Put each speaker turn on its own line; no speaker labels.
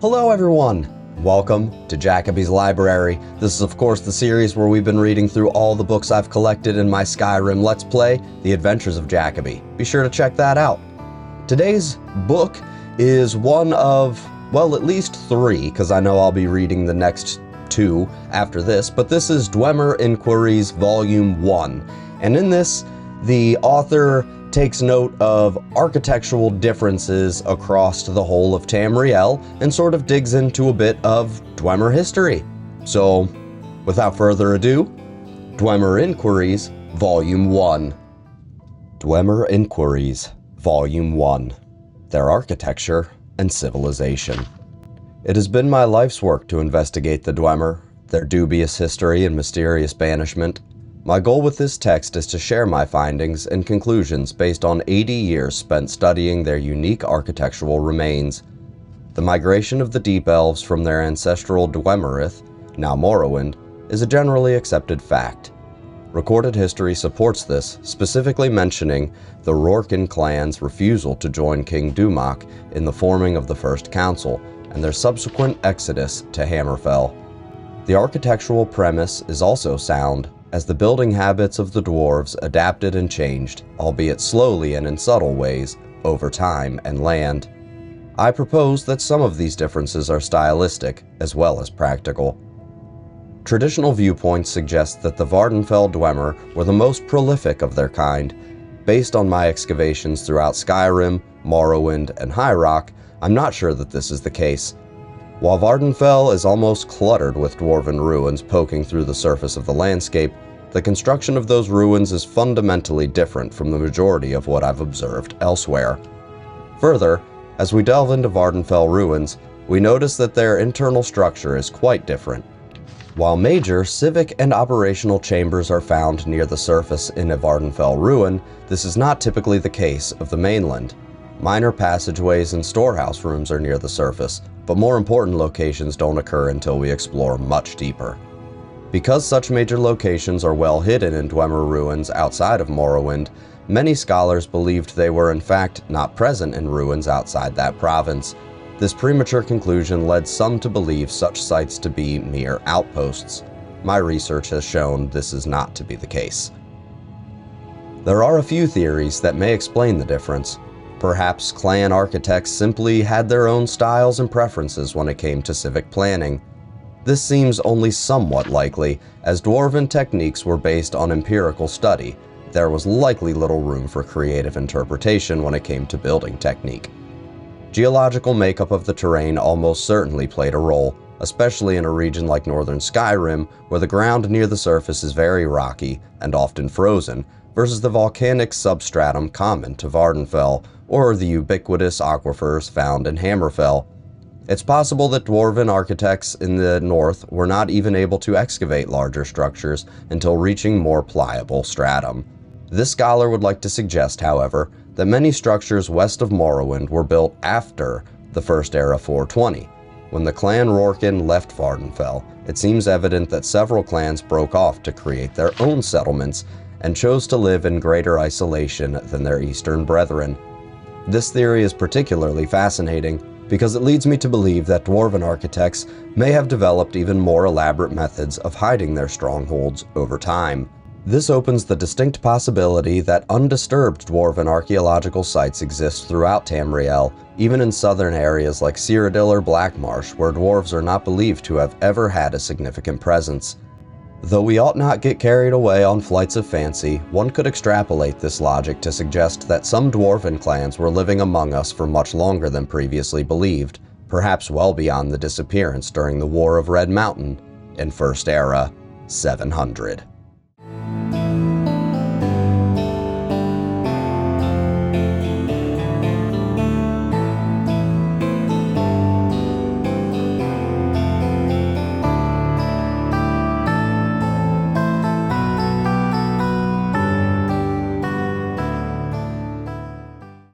Hello everyone! Welcome to Jacoby's Library. This is of course the series where we've been reading through all the books I've collected in my Skyrim Let's Play, The Adventures of Jacoby. Be sure to check that out. Today's book is one of, well, at least three, because I know I'll be reading the next two after this, but this is Dwemer Inquiries Volume 1. And in this, the author takes note of architectural differences across the whole of Tamriel and sort of digs into a bit of Dwemer history. So, without further ado, Dwemer Inquiries, Volume 1. Dwemer Inquiries, Volume 1. Their Architecture and Civilization. It has been my life's work to investigate the Dwemer, their dubious history and mysterious banishment. My goal with this text is to share my findings and conclusions based on 80 years spent studying their unique architectural remains. The migration of the Deep Elves from their ancestral Dwemerith, now Morrowind, is a generally accepted fact. Recorded history supports this, specifically mentioning the Rorken clan's refusal to join King Dumak in the forming of the First Council, and their subsequent exodus to Hammerfell. The architectural premise is also sound, as the building habits of the dwarves adapted and changed, albeit slowly and in subtle ways, over time and land. I propose that some of these differences are stylistic as well as practical. Traditional viewpoints suggest that the Vvardenfell Dwemer were the most prolific of their kind. Based on my excavations throughout Skyrim, Morrowind, and High Rock, I'm not sure that this is the case. While Vvardenfell is almost cluttered with dwarven ruins poking through the surface of the landscape, the construction of those ruins is fundamentally different from the majority of what I've observed elsewhere. Further, as we delve into Vvardenfell ruins, we notice that their internal structure is quite different. While major civic and operational chambers are found near the surface in a Vvardenfell ruin, this is not typically the case of the mainland. Minor passageways and storehouse rooms are near the surface, but more important locations don't occur until we explore much deeper. Because such major locations are well hidden in Dwemer ruins outside of Morrowind, many scholars believed they were in fact not present in ruins outside that province. This premature conclusion led some to believe such sites to be mere outposts. My research has shown this is not to be the case. There are a few theories that may explain the difference. Perhaps clan architects simply had their own styles and preferences when it came to civic planning. This seems only somewhat likely, as dwarven techniques were based on empirical study. There was likely little room for creative interpretation when it came to building technique. Geological makeup of the terrain almost certainly played a role, especially in a region like northern Skyrim, where the ground near the surface is very rocky and often frozen, versus the volcanic substratum common to Vvardenfell, or the ubiquitous aquifers found in Hammerfell. It's possible that dwarven architects in the north were not even able to excavate larger structures until reaching more pliable stratum. This scholar would like to suggest, however, that many structures west of Morrowind were built after the First Era 420. When the clan Rorken left Vvardenfell, it seems evident that several clans broke off to create their own settlements and chose to live in greater isolation than their eastern brethren. This theory is particularly fascinating because it leads me to believe that dwarven architects may have developed even more elaborate methods of hiding their strongholds over time. This opens the distinct possibility that undisturbed dwarven archaeological sites exist throughout Tamriel, even in southern areas like Cyrodiil or Blackmarsh, where dwarves are not believed to have ever had a significant presence. Though we ought not get carried away on flights of fancy, one could extrapolate this logic to suggest that some dwarven clans were living among us for much longer than previously believed, perhaps well beyond the disappearance during the War of Red Mountain in First Era 700.